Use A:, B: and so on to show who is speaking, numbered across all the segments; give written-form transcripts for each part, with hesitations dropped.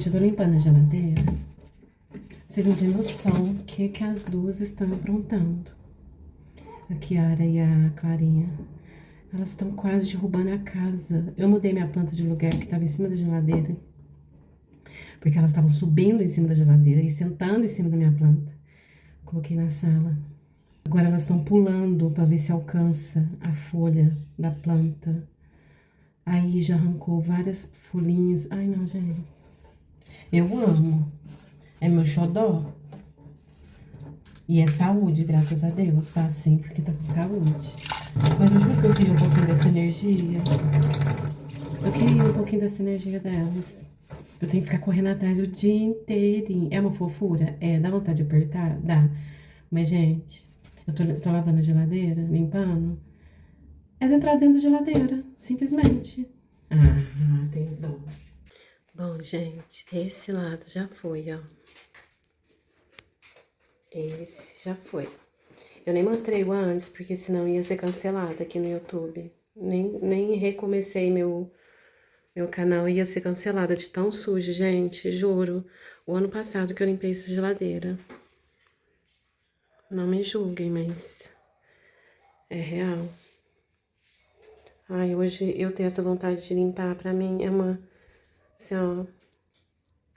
A: Gente, eu tô limpando a geladeira. Vocês não têm noção o que as duas estão aprontando. A Kiara e a Clarinha. Elas estão quase derrubando a casa. Eu mudei minha planta de lugar, que tava em cima da geladeira. Porque elas estavam subindo em cima da geladeira e sentando em cima da minha planta. Coloquei na sala. Agora elas estão pulando pra ver se alcança a folha da planta. Aí já arrancou várias folhinhas. Ai, não, gente. Eu amo. É meu xodó. E é saúde, graças a Deus, tá assim, porque tá com saúde. Mas eu juro que eu queria um pouquinho dessa energia. Eu queria um pouquinho dessa energia delas. Eu tenho que ficar correndo atrás o dia inteirinho. É uma fofura? É. Dá vontade de apertar? Dá. Mas, gente, eu tô lavando a geladeira, limpando. Elas entraram dentro da geladeira, simplesmente. Ah, tem dó. Bom, gente, esse lado já foi, ó. Esse já foi. Eu nem mostrei o antes, porque senão ia ser cancelado aqui no YouTube. Nem recomecei meu canal, ia ser cancelado de tão sujo, gente, juro. O ano passado que eu limpei essa geladeira. Não me julguem, mas é real. Ai, hoje eu ter essa vontade de limpar, pra mim, é uma, assim, ó,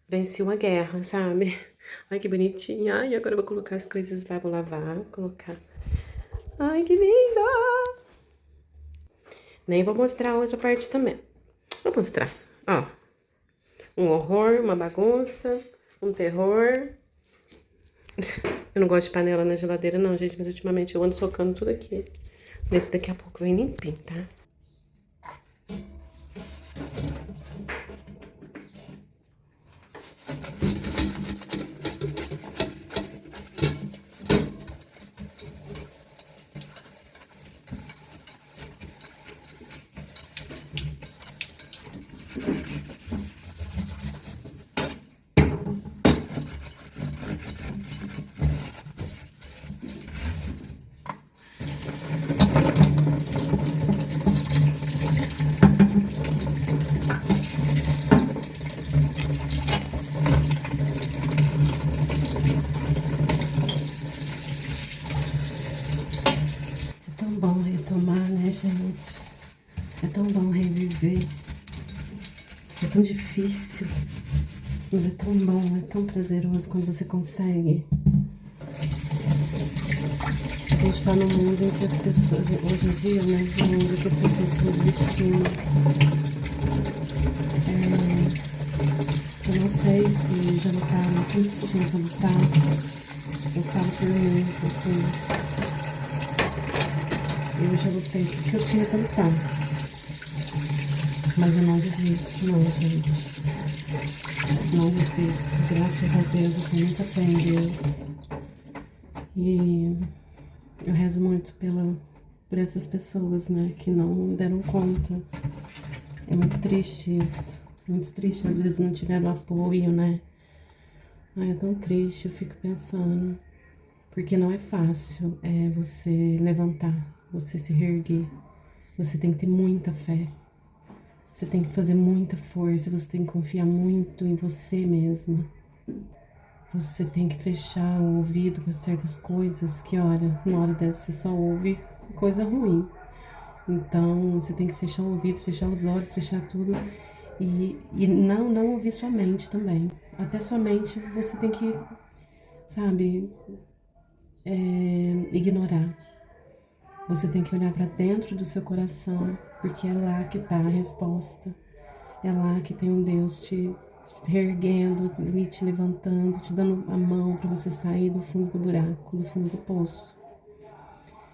A: venci uma guerra, sabe? Ai, que bonitinha. Ai, agora eu vou colocar as coisas lá, vou lavar, colocar. Ai, que linda! Nem vou mostrar a outra parte também. Vou mostrar, ó. Um horror, uma bagunça, um terror. Eu não gosto de panela na geladeira não, gente, mas ultimamente eu ando socando tudo aqui. Nesse daqui a pouco vem limpinho, tá? É tão bom retomar, né, gente? É tão bom reviver. É tão difícil, mas é tão bom, é tão prazeroso quando você consegue. A gente tá num mundo em que as pessoas, hoje em dia, né, num mundo em que as pessoas estão desistindo. Eu não sei se já lutaram, quem tinha que lutar. Eu falo por mim, assim. Eu já lutei porque eu tinha que lutar. Mas eu não desisto, não, gente. Não desisto. Graças a Deus, eu tenho muita fé em Deus. E eu rezo muito por essas pessoas, né, que não deram conta. É muito triste isso. Muito triste, às vezes não tiveram apoio, né? Ai, é tão triste, eu fico pensando. Porque não é fácil você levantar, você se reerguer. Você tem que ter muita fé. Você tem que fazer muita força, você tem que confiar muito em você mesma. Você tem que fechar o ouvido com certas coisas que, olha, na hora dessa você só ouve coisa ruim. Então, você tem que fechar o ouvido, fechar os olhos, fechar tudo. E não ouvir sua mente também. Até sua mente você tem que, sabe, ignorar. Você tem que olhar para dentro do seu coração, porque é lá que tá a resposta. É lá que tem um Deus te reerguendo, te levantando, te dando a mão para você sair do fundo do buraco, do fundo do poço.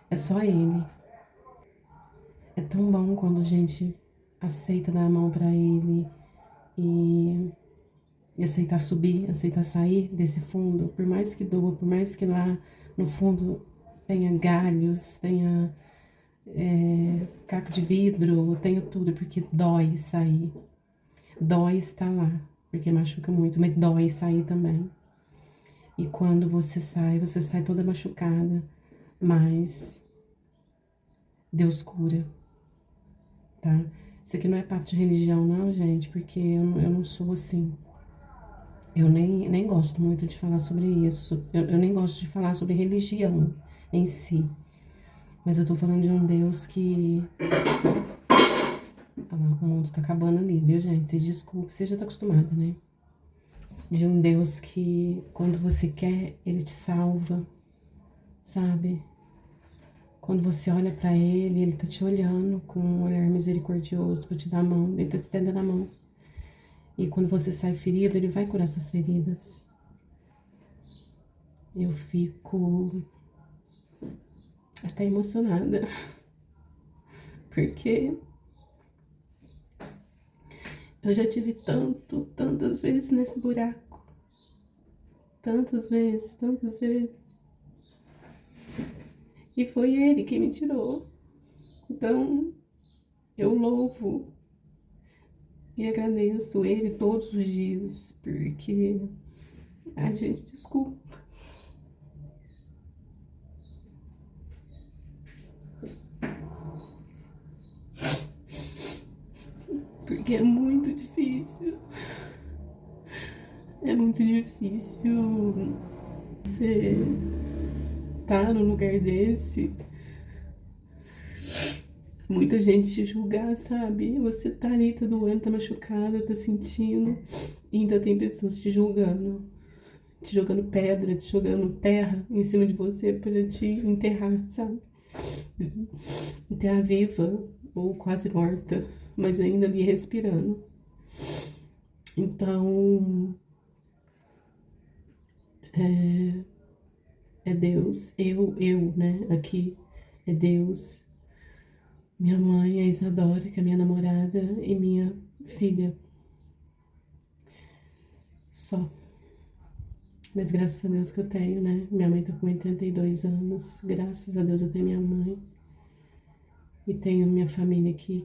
A: É só Ele. É tão bom quando a gente aceita dar a mão para Ele e aceitar subir, aceitar sair desse fundo, por mais que doa, por mais que lá no fundo tenha galhos, tenha caco de vidro, tenha tudo, porque dói sair. Dói estar lá, porque machuca muito, mas dói sair também. E quando você sai toda machucada, mas Deus cura, tá? Isso aqui não é papo de religião, não, gente, porque eu não sou assim. Eu nem gosto muito de falar sobre isso. Eu nem gosto de falar sobre religião em si. Mas eu tô falando de um Deus que. Olha lá, o mundo tá acabando ali, viu, gente? Vocês desculpem, você já tá acostumada, né? De um Deus que, quando você quer, ele te salva, sabe? Quando você olha pra ele, ele tá te olhando com um olhar misericordioso pra te dar a mão, ele tá te estendendo a mão. E quando você sai ferido, ele vai curar suas feridas. Eu fico até emocionada, porque eu já tive tantas vezes nesse buraco. Tantas vezes, tantas vezes. E foi ele quem me tirou. Então, eu louvo e agradeço ele todos os dias, porque a gente desculpa, porque é muito difícil. É muito difícil você estar num lugar desse, muita gente te julgar, sabe? Você tá ali, tá doendo, tá machucada, tá sentindo, e ainda tem pessoas te jogando pedra, te jogando terra em cima de você para te enterrar, sabe? Enterrar viva ou quase morta, mas ainda ali respirando. Então, é Deus, né, aqui, é Deus, minha mãe, a Isadora, que é minha namorada, e minha filha, só. Mas graças a Deus que eu tenho, né? Minha mãe tá com 82 anos, graças a Deus eu tenho minha mãe. E tenho minha família aqui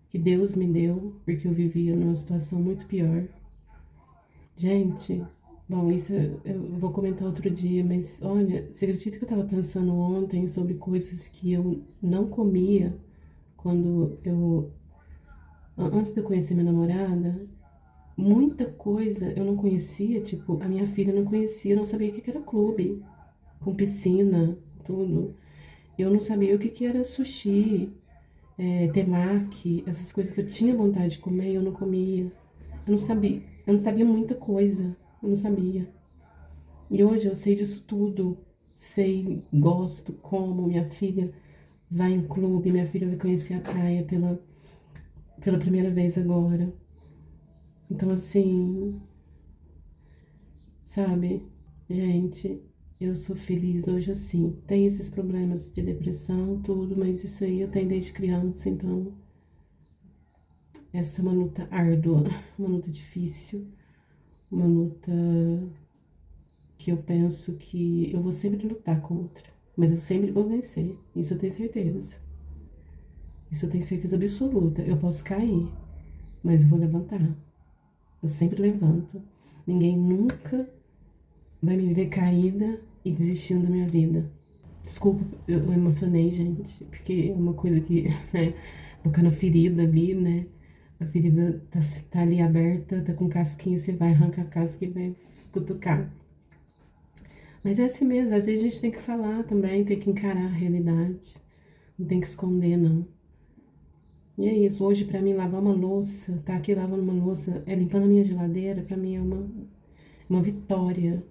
A: que Deus me deu, porque eu vivia numa situação muito pior. Gente, bom, isso eu vou comentar outro dia, mas olha, você acredita que eu tava pensando ontem sobre coisas que eu não comia quando antes de eu conhecer minha namorada? Muita coisa eu não conhecia, tipo, a minha filha não conhecia, não sabia o que que era clube, com piscina, tudo. Eu não sabia o que que era sushi, temaki, essas coisas que eu tinha vontade de comer e eu não comia. Eu não sabia muita coisa, eu não sabia. E hoje eu sei disso tudo. Sei, gosto, como minha filha vai em clube, minha filha vai conhecer a praia pela primeira vez agora. Então, assim, sabe, gente, eu sou feliz hoje assim. Tem esses problemas de depressão, tudo, mas isso aí eu tenho desde criança, então essa é uma luta árdua, uma luta difícil, uma luta que eu penso que eu vou sempre lutar contra, mas eu sempre vou vencer. Isso eu tenho certeza. Isso eu tenho certeza absoluta. Eu posso cair, mas eu vou levantar. Eu sempre levanto. Ninguém nunca vai me ver caída e desistindo da minha vida. Desculpa, eu emocionei, gente, porque é uma coisa que, né, tocar na ferida ali, né? A ferida tá ali aberta, tá com casquinha, você vai arrancar a casca e vai cutucar. Mas é assim mesmo, às vezes a gente tem que falar também, tem que encarar a realidade. Não tem que esconder, não. E é isso, hoje pra mim lavar uma louça, tá aqui lavando uma louça, limpando a minha geladeira, pra mim é uma vitória,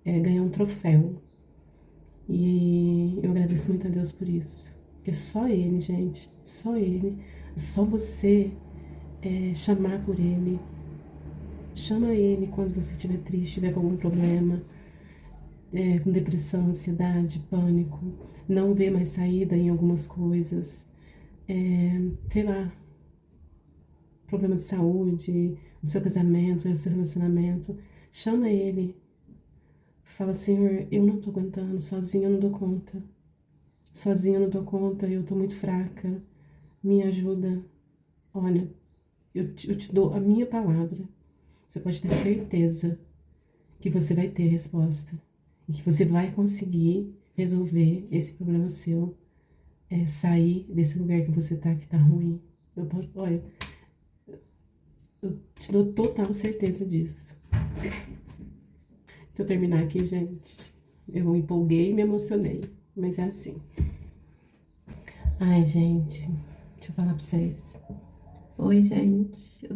A: é ganhar um troféu. E eu agradeço muito a Deus por isso. Porque só Ele, gente, só Ele, só você chamar por Ele. Chama Ele quando você estiver triste, tiver com algum problema, com depressão, ansiedade, pânico, não vê mais saída em algumas coisas, sei lá, problema de saúde, no seu casamento, no seu relacionamento. Chama Ele. Fala, Senhor, eu não tô aguentando, sozinha eu não dou conta. Sozinha eu não dou conta, eu tô muito fraca. Me ajuda. Olha, eu te dou a minha palavra. Você pode ter certeza que você vai ter resposta. E que você vai conseguir resolver esse problema seu. Sair desse lugar que você tá, que tá ruim. Olha, Eu te dou total certeza disso. Se eu terminar aqui, gente, eu me empolguei e me emocionei. Mas é assim. Ai, gente, deixa eu falar pra vocês. Oi, gente.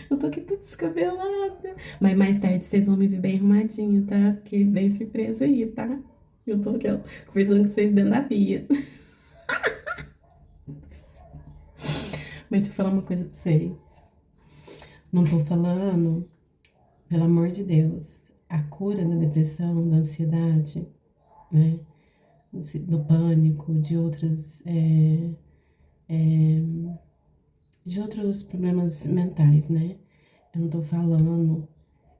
A: Eu tô aqui toda descabelada. Mas mais tarde vocês vão me ver bem arrumadinha, tá? Que vem surpresa aí, tá? Eu tô aqui, ó, conversando com vocês dentro da pia. Mas deixa eu falar uma coisa pra vocês. Não tô falando, pelo amor de Deus, a cura da depressão, da ansiedade, né? Do pânico, de outros problemas mentais, né? Eu não tô falando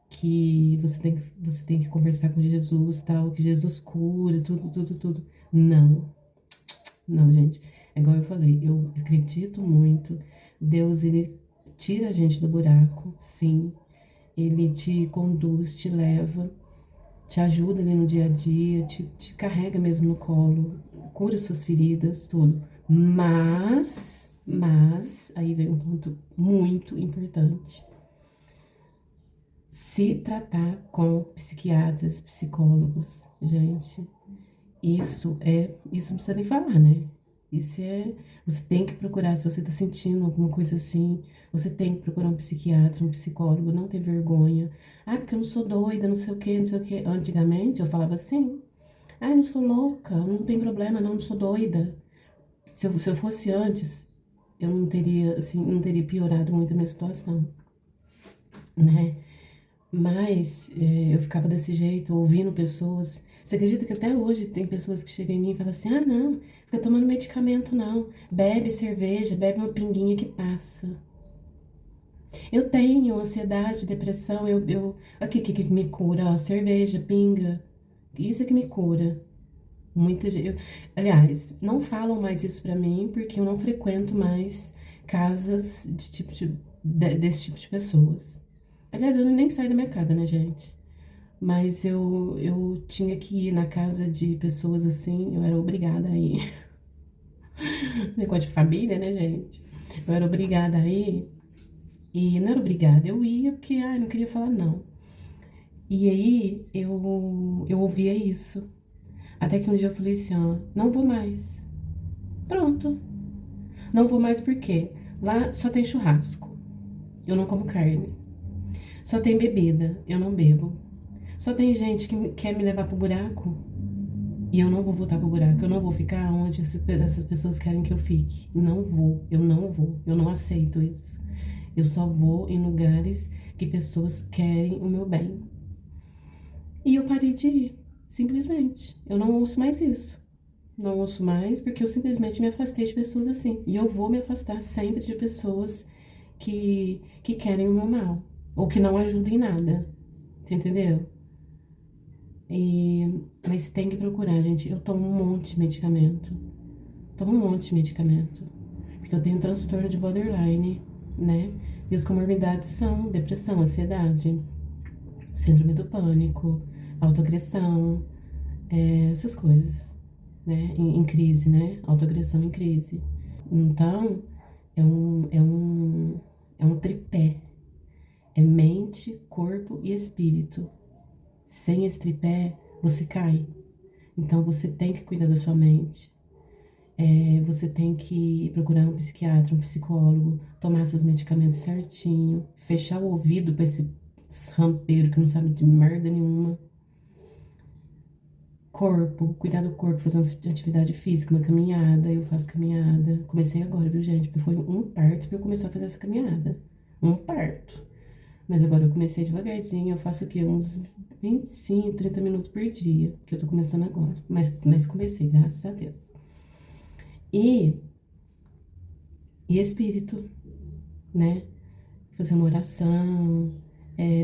A: que você tem que conversar com Jesus, tal, que Jesus cura, tudo, tudo, tudo. Não, não, gente. É igual eu falei, eu acredito muito. Deus, ele tira a gente do buraco, sim. Ele te conduz, te leva, te ajuda ali no dia a dia, te carrega mesmo no colo, cura suas feridas, tudo. Aí vem um ponto muito importante. Se tratar com psiquiatras, psicólogos, gente, isso não precisa nem falar, né? Você tem que procurar, se você tá sentindo alguma coisa assim, você tem que procurar um psiquiatra, um psicólogo, não ter vergonha. Ah, porque eu não sou doida, não sei o quê, não sei o quê. Antigamente eu falava assim, ah, eu não sou louca, não tem problema, não sou doida. Se eu fosse antes, eu não teria, assim, não teria piorado muito a minha situação, né? Mas eu ficava desse jeito, ouvindo pessoas. Você acredita que até hoje tem pessoas que chegam em mim e falam assim: ah, não, fica tomando medicamento não. Bebe cerveja, bebe uma pinguinha que passa. Eu tenho ansiedade, depressão, aqui que me cura, ó, cerveja, pinga. Isso é que me cura. Muita gente. Aliás, não falam mais isso pra mim porque eu não frequento mais casas desse tipo de pessoas. Aliás, eu nem saio da minha casa, né, gente? Mas eu tinha que ir na casa de pessoas assim, eu era obrigada a ir. Negócio de família, né, gente? Eu era obrigada a ir. E não era obrigada, eu ia porque, ai, não queria falar não. E aí eu ouvia isso. Até que um dia eu falei assim, ó, não vou mais. Pronto. Não vou mais porque lá só tem churrasco. Eu não como carne. Só tem bebida. Eu não bebo. Só tem gente que quer me levar pro buraco. E eu não vou voltar pro buraco. Eu não vou ficar onde essas pessoas querem que eu fique. Não vou. Eu não vou. Eu não aceito isso. Eu só vou em lugares que pessoas querem o meu bem. E eu parei de ir. Simplesmente. Eu não ouço mais isso. Não ouço mais porque eu simplesmente me afastei de pessoas assim. E eu vou me afastar sempre de pessoas que querem o meu mal. Ou que não ajudam em nada. Você entendeu? Mas tem que procurar, gente. Eu tomo um monte de medicamento. Tomo um monte de medicamento. Porque eu tenho transtorno de borderline, né? E as comorbidades são depressão, ansiedade, síndrome do pânico, autoagressão, essas coisas, né? Em crise, né? Autoagressão em crise. Então, é um tripé. É mente, corpo e espírito. Sem esse tripé, você cai. Então, você tem que cuidar da sua mente. Você tem que procurar um psiquiatra, um psicólogo, tomar seus medicamentos certinho, fechar o ouvido pra esse rampeiro que não sabe de merda nenhuma. Corpo, cuidar do corpo, fazer uma atividade física, uma caminhada. Eu faço caminhada. Comecei agora, viu, gente? Porque foi um parto pra eu começar a fazer essa caminhada. Um parto. Mas agora eu comecei devagarzinho, eu faço o quê? Uns 25, 30 minutos por dia, que eu tô começando agora. Mas comecei, graças a Deus. E espírito, né? Fazer uma oração,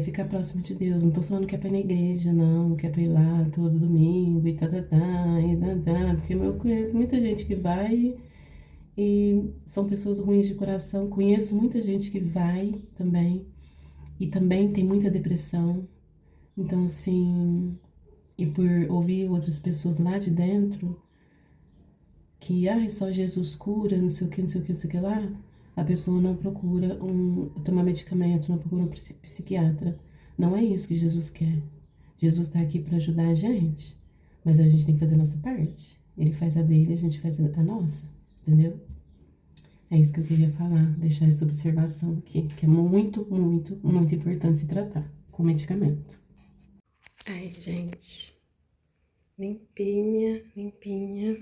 A: ficar próximo de Deus. Não tô falando que é pra ir na igreja, não, que é pra ir lá todo domingo e porque eu conheço muita gente que vai e são pessoas ruins de coração. Conheço muita gente que vai também e também tem muita depressão. Então, assim, e por ouvir outras pessoas lá de dentro, que, só Jesus cura, não sei o que, não sei o que, não sei o que lá, a pessoa não procura tomar medicamento, não procura um psiquiatra. Não é isso que Jesus quer. Jesus está aqui para ajudar a gente, mas a gente tem que fazer a nossa parte. Ele faz a dele, a gente faz a nossa, entendeu? É isso que eu queria falar, deixar essa observação aqui, que é muito, muito, muito importante se tratar com medicamento. Ai, gente, limpinha, limpinha.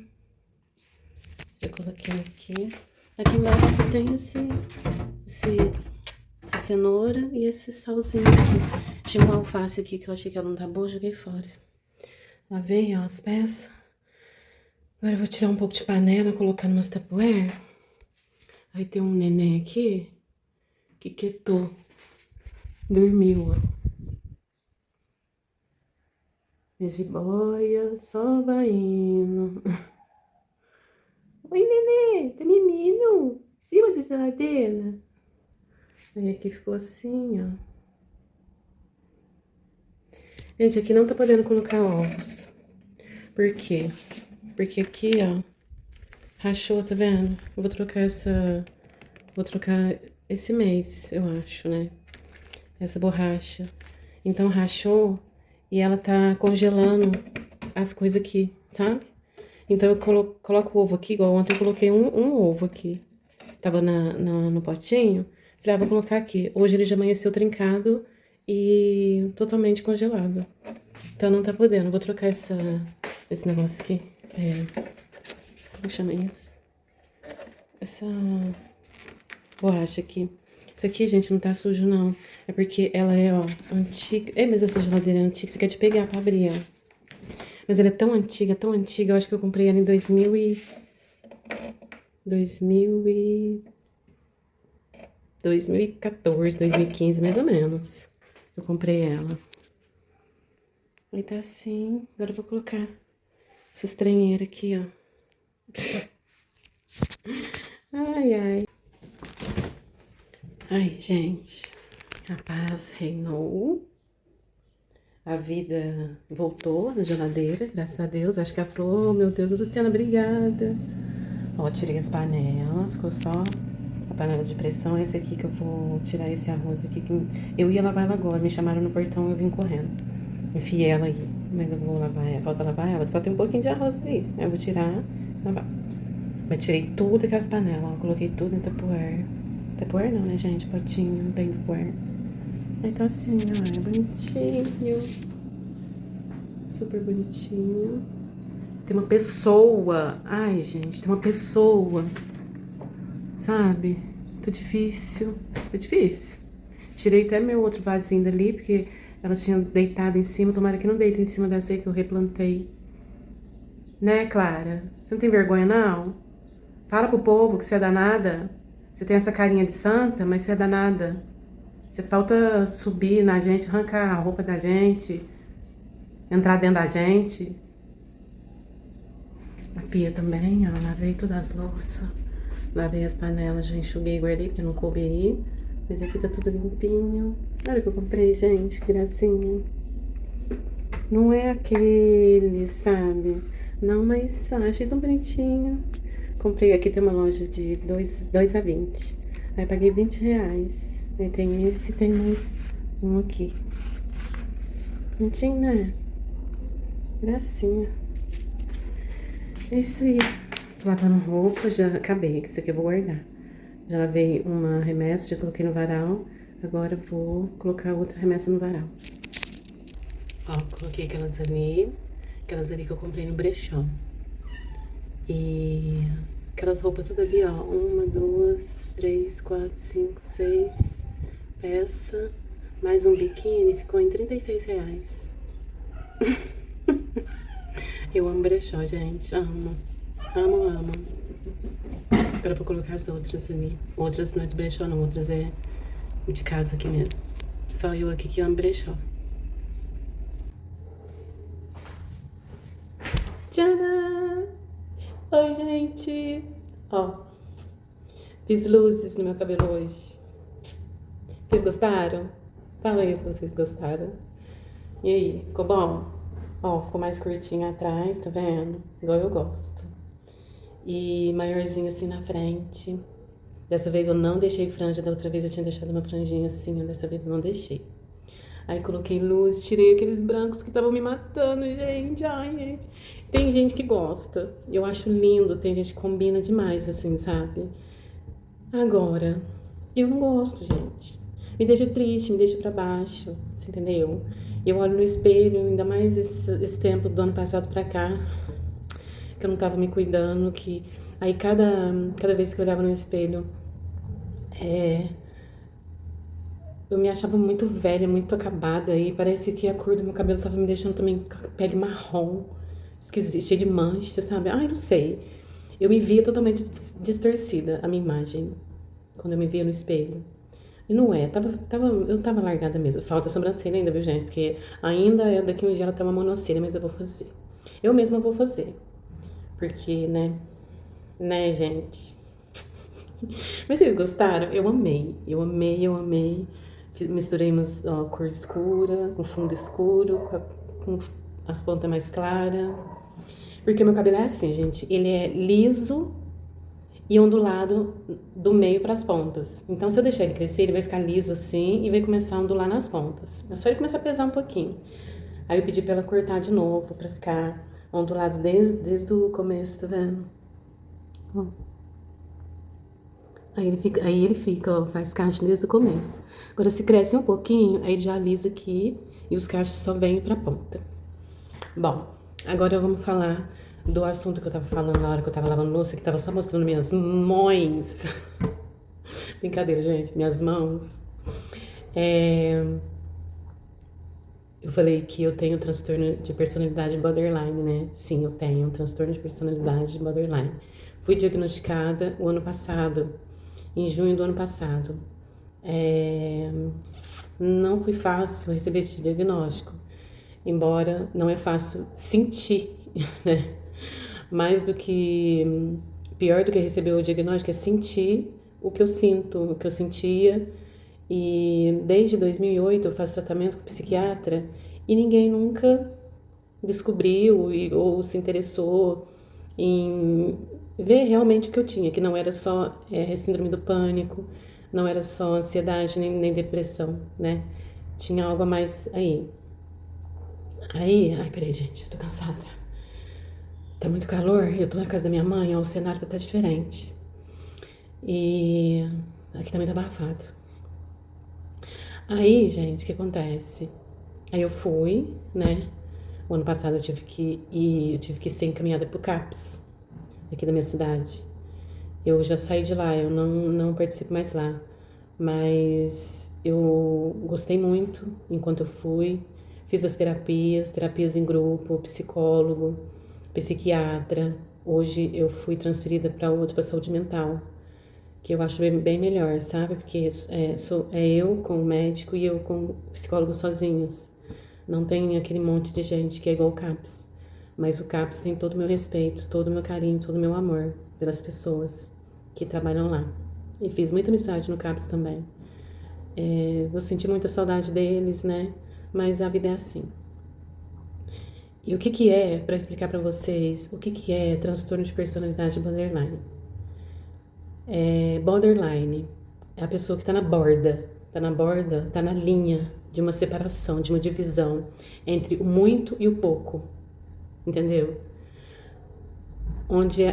A: Já coloquei aqui. Aqui embaixo tem essa cenoura e esse salzinho aqui. Tinha uma alface aqui que eu achei que ela não tá boa, joguei fora. Lavei, ó, as peças. Agora eu vou tirar um pouco de panela, colocar numa Tupperware. Aí tem um neném aqui que quietou. Dormiu, ó. Minha jiboia só vai indo. Oi, nenê, tá menino? Em cima da geladeira. Aí aqui ficou assim, ó. Gente, aqui não tá podendo colocar ovos. Por quê? Porque aqui, ó, rachou, tá vendo? Eu vou trocar vou trocar esse mês, eu acho, né? Essa borracha. Então, rachou e ela tá congelando as coisas aqui, sabe? Então, eu coloco o ovo aqui, igual ontem eu coloquei um ovo aqui. Tava no potinho. Falei, ah, vou colocar aqui. Hoje ele já amanheceu trincado e totalmente congelado. Então, não tá podendo. Vou trocar esse negócio aqui. Como chama isso? Essa borracha aqui. Isso aqui, gente, não tá sujo, não. É porque ela é, ó, antiga. Mas essa geladeira é antiga, você quer te pegar pra abrir, ó. Mas ela é tão antiga, eu acho que eu comprei ela em 2014, 2015, mais ou menos. Eu comprei ela. Aí tá assim. Agora eu vou colocar essa estranheira aqui, ó. Ai, ai. Ai, gente. A paz reinou. A vida voltou na geladeira, graças a Deus. Acho que ela falou, oh, meu Deus, Luciana, obrigada. Ó, tirei as panelas, ficou só a panela de pressão. Esse aqui que eu vou tirar esse arroz aqui. Que eu ia lavar ela agora, me chamaram no portão, eu vim correndo. Enfiei ela aí, mas eu vou lavar ela, falta lavar ela, só tem um pouquinho de arroz aí. Aí eu vou tirar, lavar. Mas tirei tudo aquelas panelas, ó, coloquei tudo em Tupperware. Tupperware não, né, gente? Potinho, bem Tupperware. Aí tá assim, ó, é bonitinho. Super bonitinho. Tem uma pessoa. Ai, gente, tem uma pessoa. Sabe? Tá difícil. Tá difícil. Tirei até meu outro vasinho dali, porque elas tinham deitado em cima. Tomara que não deita em cima dessa aí que eu replantei. Né, Clara? Você não tem vergonha, não? Fala pro povo que você é danada. Você tem essa carinha de santa, mas você é danada. Você falta subir na gente, arrancar a roupa da gente, entrar dentro da gente. A pia também, ó, lavei todas as louças. Lavei as panelas, já enxuguei e guardei, porque não coube aí. Mas aqui tá tudo limpinho. Olha o que eu comprei, gente, que gracinha. Não é aquele, sabe? Não, mas achei tão bonitinho. Comprei, aqui tem uma loja de 2 a 20. Aí paguei R$20. Aí tem esse, tem mais um aqui. Bonitinho, né? Gracinha. É isso aí. Lavando roupa, já acabei. Isso aqui eu vou guardar. Já lavei uma remessa, já coloquei no varal. Agora eu vou colocar outra remessa no varal. Ó, coloquei aquelas ali que eu comprei no brechó. E aquelas roupas tudo ali, ó. 1, 2, 3, 4, 5, 6 peça. Mais um biquíni, ficou em R$36. Eu amo brechó, gente. Amo. Amo, amo. Agora eu vou colocar as outras ali. Outras não é de brechó, não. Outras é de casa aqui mesmo. Só eu aqui que amo brechó. Tcharam! Oi, gente! Ó, fiz luzes no meu cabelo hoje. Vocês gostaram? Fala aí se vocês gostaram. E aí, ficou bom? Ó, ficou mais curtinho atrás, tá vendo? Igual eu gosto. E maiorzinho assim na frente. Dessa vez eu não deixei franja, da outra vez eu tinha deixado uma franjinha assim, dessa vez eu não deixei. Aí coloquei luz, tirei aqueles brancos que estavam me matando, gente. Ai, gente. Tem gente que gosta. Eu acho lindo, tem gente que combina demais, assim, sabe? Agora, eu não gosto, gente. Me deixa triste, me deixa pra baixo, você entendeu? Eu olho no espelho, ainda mais esse tempo do ano passado pra cá, que eu não tava me cuidando, que aí cada vez que eu olhava no espelho, eu me achava muito velha, muito acabada, e parece que a cor do meu cabelo tava me deixando também com a pele marrom, esquisita, cheia de mancha, sabe? Ai, não sei. Eu me via totalmente distorcida, a minha imagem, quando eu me via no espelho. E não é, eu tava largada mesmo. Falta sobrancelha ainda, viu, gente? Porque ainda daqui um dia ela tá uma monocelha, mas eu vou fazer. Eu mesma vou fazer. Porque, né, gente? Mas vocês gostaram? Eu amei, eu amei, eu amei. Misturemos cor escura, com fundo escuro, com as pontas mais claras. Porque meu cabelo é assim, gente. Ele é liso e ondulado do meio para as pontas. Então, se eu deixar ele crescer, ele vai ficar liso assim e vai começar a ondular nas pontas. É só ele começar a pesar um pouquinho. Aí eu pedi pra ela cortar de novo, pra ficar ondulado desde o começo, tá vendo? Ó. Aí ele fica, ó, faz cacho desde o começo. Agora, se cresce um pouquinho, aí ele já alisa aqui e os cachos só vêm pra ponta. Bom, agora vamos falar do assunto que eu tava falando na hora que eu tava lavando louça, que tava só mostrando minhas mãos. Brincadeira, gente, minhas mãos. É, eu falei que eu tenho transtorno de personalidade borderline, né? Sim, eu tenho um transtorno de personalidade borderline. Fui diagnosticada o ano passado, em junho do ano passado. É, não foi fácil receber esse diagnóstico, embora não é fácil sentir, né? Mais do que, pior do que receber o diagnóstico é sentir o que eu sinto, o que eu sentia. E desde 2008 eu faço tratamento com psiquiatra e ninguém nunca descobriu ou se interessou em ver realmente o que eu tinha, que não era só síndrome do pânico, não era só ansiedade nem depressão, né? Tinha algo a mais aí. Ai, peraí, gente, eu tô cansada. Tá muito calor, eu tô na casa da minha mãe, ó, o cenário tá até diferente. E aqui também tá abafado. Aí, gente, o que acontece? Aí eu fui, né? O ano passado eu tive que ser encaminhada pro CAPS, aqui da minha cidade. Eu já saí de lá, eu não participo mais lá. Mas eu gostei muito enquanto eu fui. Fiz as terapias em grupo, psicólogo, psiquiatra. Hoje eu fui transferida para outro, para saúde mental, que eu acho bem melhor, sabe? Porque é eu com o médico e eu com o psicólogo sozinhos. Não tem aquele monte de gente que é igual o CAPS. Mas o CAPS tem todo o meu respeito, todo o meu carinho, todo o meu amor pelas pessoas que trabalham lá. E fiz muita amizade no CAPS também. Vou sentir muita saudade deles, né? Mas a vida é assim. E o que que é, para explicar para vocês, o que que é transtorno de personalidade borderline? Borderline é a pessoa que tá na borda, tá na linha de uma separação, de uma divisão entre o muito e o pouco, entendeu? Onde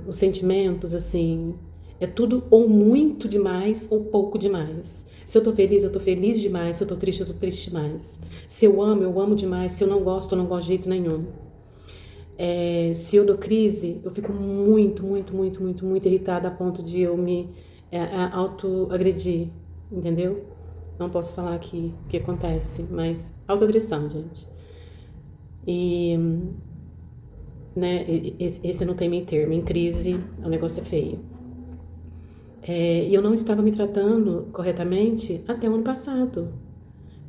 A: os sentimentos, assim, é tudo ou muito demais ou pouco demais. Se eu tô feliz demais. Se eu tô triste demais. Se eu amo demais. Se eu não gosto de jeito nenhum. Se eu dou crise, eu fico muito irritada a ponto de eu me autoagredir, entendeu? Não posso falar aqui o que acontece, mas autoagressão, gente. E, né, esse não tem meio termo. Em crise, o negócio é feio. E eu não estava me tratando corretamente até o ano passado.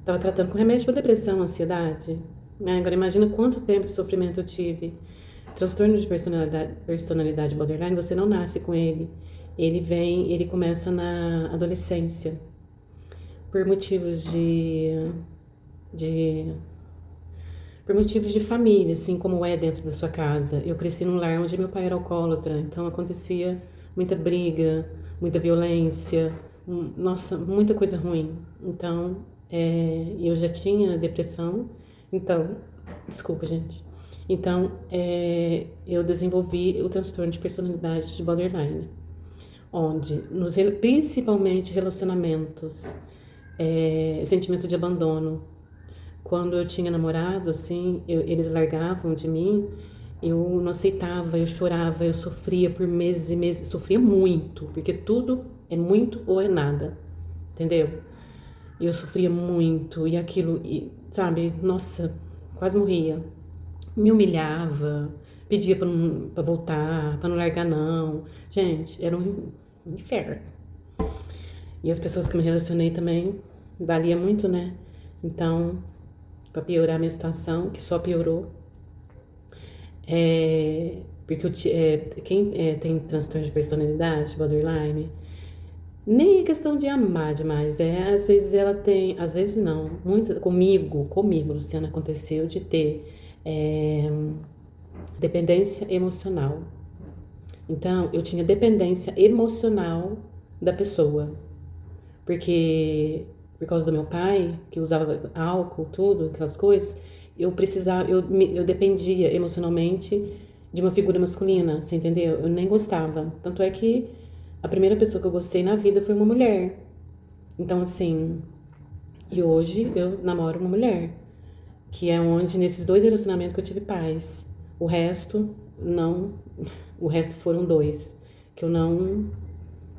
A: Estava tratando com remédio para depressão, ansiedade. Né? Agora imagina quanto tempo de sofrimento eu tive. Transtorno de personalidade borderline, você não nasce com ele. Ele começa na adolescência. Por motivos de por motivos de família, assim como é dentro da sua casa. Eu cresci num lar onde meu pai era alcoólatra, então acontecia muita briga, muita violência, nossa, muita coisa ruim. Então, eu já tinha depressão, então, desculpa, gente. Então, eu desenvolvi o transtorno de personalidade de borderline, onde, principalmente relacionamentos, sentimento de abandono. Quando eu tinha namorado, assim, eles largavam de mim, eu não aceitava, eu chorava, eu sofria por meses e meses, sofria muito, porque tudo é muito ou é nada, entendeu? E eu sofria muito, e aquilo, sabe, nossa, quase morria. Me humilhava, pedia pra voltar, pra não largar não. Gente, era um inferno. E as pessoas que me relacionei também, valia muito, né? Então, pra piorar a minha situação, que só piorou, porque quem tem transtorno de personalidade, borderline, nem é questão de amar demais, às vezes ela tem, às vezes não, muito, comigo, Luciana, aconteceu de ter dependência emocional. Então, eu tinha dependência emocional da pessoa, porque por causa do meu pai, que usava álcool, tudo, aquelas coisas, eu precisava, eu dependia emocionalmente de uma figura masculina, você entendeu? Eu nem gostava. Tanto é que a primeira pessoa que eu gostei na vida foi uma mulher. Então, assim, e hoje eu namoro uma mulher, que é onde, nesses 2 relacionamentos que eu tive paz. O resto, não. O resto foram 2, que eu não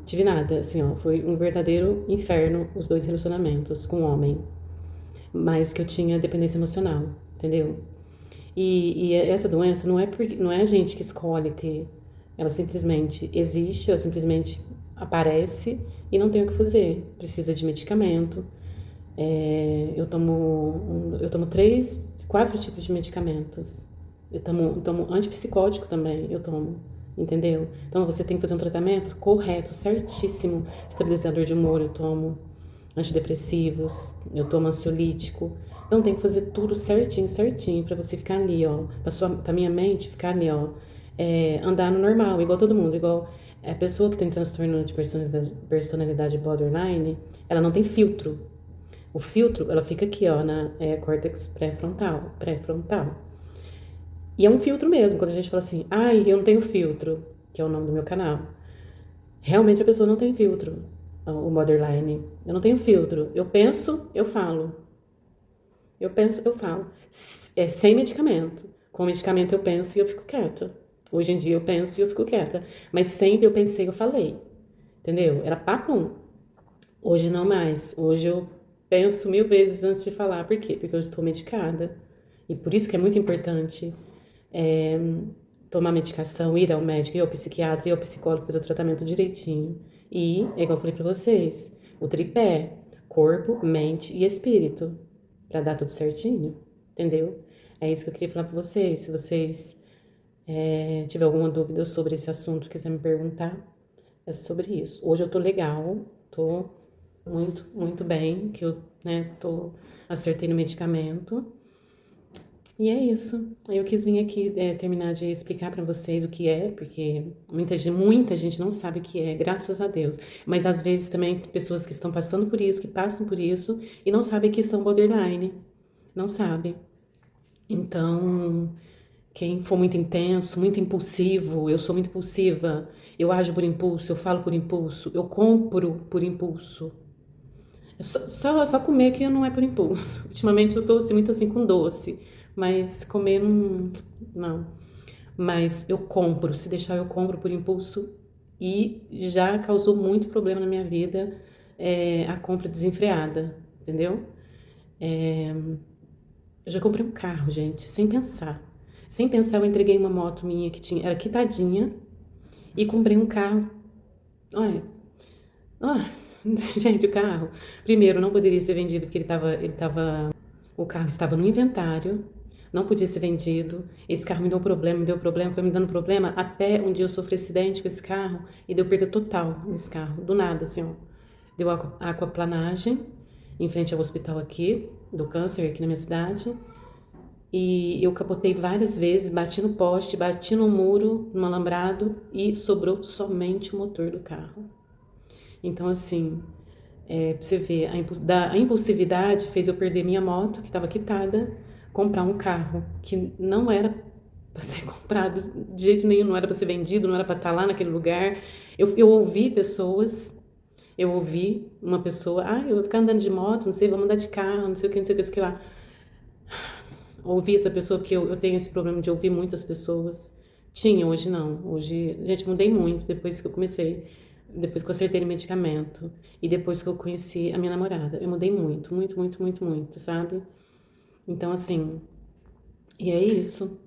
A: tive nada, assim, ó. Foi um verdadeiro inferno os 2 relacionamentos com homem. Mas que eu tinha dependência emocional, entendeu? E essa doença não é a gente que escolhe ter. Ela simplesmente existe, ela simplesmente aparece e não tem o que fazer. Precisa de medicamento. Eu tomo 4 tipos de medicamentos. Eu tomo antipsicótico também, eu tomo, entendeu? Então você tem que fazer um tratamento correto, certíssimo. Estabilizador de humor eu tomo, antidepressivos, eu tomo ansiolítico. Então tem que fazer tudo certinho, certinho, pra você ficar ali, ó, pra minha mente ficar ali, ó, andar no normal, igual todo mundo, igual a pessoa que tem transtorno de personalidade borderline, ela não tem filtro. O filtro, ela fica aqui, ó, na córtex pré-frontal. E é um filtro mesmo, quando a gente fala assim, ai, eu não tenho filtro, que é o nome do meu canal. Realmente a pessoa não tem filtro, o borderline. Eu não tenho filtro. Eu penso, eu falo. Eu penso, eu falo. Sem medicamento. Com medicamento eu penso e eu fico quieta. Hoje em dia eu penso e eu fico quieta. Mas sempre eu pensei, eu falei. Entendeu? Era papo. Hoje não mais. Hoje eu penso 1000 vezes antes de falar. Por quê? Porque eu estou medicada. E por isso que é muito importante tomar medicação, ir ao médico, ir ao psiquiatra, ir ao psicólogo, fazer o tratamento direitinho. E, é igual eu falei pra vocês, o tripé, corpo, mente e espírito, pra dar tudo certinho, entendeu? É isso que eu queria falar pra vocês. Se vocês tiver alguma dúvida sobre esse assunto, quiser me perguntar, é sobre isso. Hoje eu tô legal, tô muito, muito bem, que eu, acertei no medicamento. E é isso. Eu quis vir aqui terminar de explicar pra vocês o que é, porque muita gente não sabe o que é, graças a Deus. Mas às vezes também tem pessoas que estão passando por isso, que passam por isso e não sabem que são borderline. Não sabem. Então, quem for muito intenso, muito impulsivo, eu sou muito impulsiva, eu ajo por impulso, eu falo por impulso, eu compro por impulso. É só comer que não é por impulso. Ultimamente eu tô assim, muito assim com doce, mas comer não. Mas eu compro, se deixar eu compro por impulso e já causou muito problema na minha vida a compra desenfreada, entendeu? Eu já comprei um carro, gente, sem pensar. Sem pensar, eu entreguei uma moto minha que era quitadinha e comprei um carro. Olha, olha, gente, o carro, primeiro, não poderia ser vendido porque o carro estava no inventário, não podia ser vendido. Esse carro me deu problema, foi me dando problema, até um dia eu sofri acidente com esse carro e deu perda total nesse carro, do nada, assim, ó. Deu aquaplanagem em frente ao hospital aqui, do câncer, aqui na minha cidade. E eu capotei várias vezes, bati no poste, bati no muro, no alambrado e sobrou somente o motor do carro. Então, assim, pra você ver, a impulsividade fez eu perder minha moto, que estava quitada, comprar um carro que não era para ser comprado de jeito nenhum, não era para ser vendido, não era para estar lá naquele lugar. Eu ouvi pessoas, eu ouvi uma pessoa, eu vou ficar andando de moto, não sei, vou andar de carro, não sei o que, não sei o que, não sei o que lá. Ouvi essa pessoa, porque eu tenho esse problema de ouvir muitas pessoas. Tinha, hoje não. Hoje, gente, mudei muito depois que eu comecei, depois que eu acertei no medicamento e depois que eu conheci a minha namorada. Eu mudei muito, muito, muito, muito, muito, sabe? Então, assim, e é isso.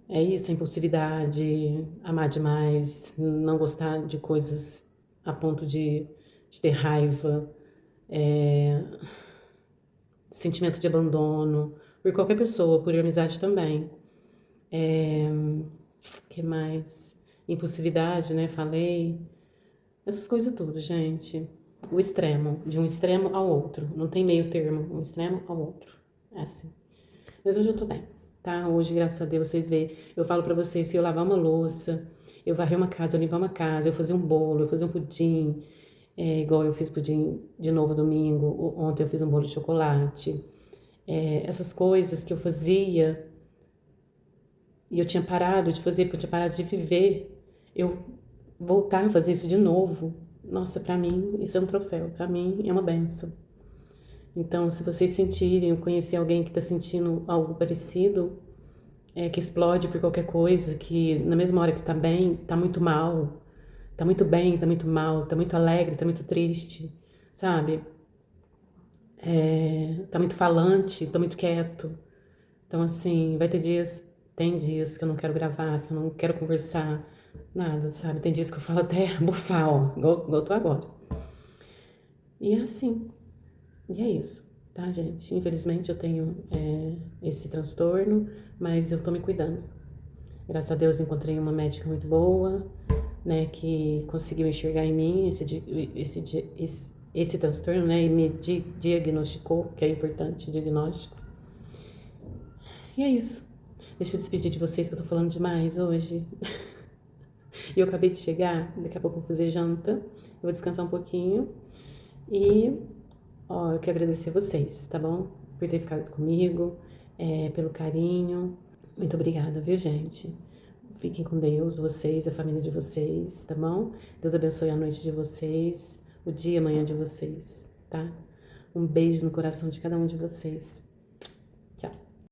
A: É isso, a impulsividade, amar demais, não gostar de coisas a ponto de ter raiva, é, sentimento de abandono, por qualquer pessoa, por amizade também. Que mais? Impulsividade, né? Falei. Essas coisas tudo, gente. O extremo, de um extremo ao outro. Não tem meio termo, um extremo ao outro. É assim. Mas hoje eu tô bem, tá? Hoje, graças a Deus, vocês veem. Eu falo pra vocês que eu lavar uma louça, eu varrer uma casa, eu limpar uma casa, eu fazer um bolo, eu fazer um pudim. Igual eu fiz pudim de novo domingo. Ontem eu fiz um bolo de chocolate. Essas coisas que eu fazia e eu tinha parado de fazer, porque eu tinha parado de viver, eu voltar a fazer isso de novo, nossa, pra mim isso é um troféu, pra mim é uma benção. Então, se vocês sentirem ou conhecer alguém que tá sentindo algo parecido, que explode por qualquer coisa, que na mesma hora que tá bem, tá muito mal, tá muito bem, tá muito mal, tá muito alegre, tá muito triste, sabe? Tá muito falante, tá muito quieto. Então, assim, vai ter dias, tem dias que eu não quero gravar, que eu não quero conversar, nada, sabe? Tem dias que eu falo até bufar, ó, igual eu tô agora. E é assim, e é isso, tá, gente? Infelizmente eu tenho esse transtorno, mas eu tô me cuidando. Graças a Deus encontrei uma médica muito boa, né, que conseguiu enxergar em mim esse transtorno, né, e me diagnosticou, que é importante, diagnóstico. E é isso. Deixa eu despedir de vocês que eu tô falando demais hoje. E eu acabei de chegar, daqui a pouco eu vou fazer janta, eu vou descansar um pouquinho. E, ó, eu quero agradecer vocês, tá bom? Por ter ficado comigo, pelo carinho. Muito obrigada, viu, gente? Fiquem com Deus, vocês, a família de vocês, tá bom? Deus abençoe a noite de vocês, o dia, amanhã de vocês, tá? Um beijo no coração de cada um de vocês.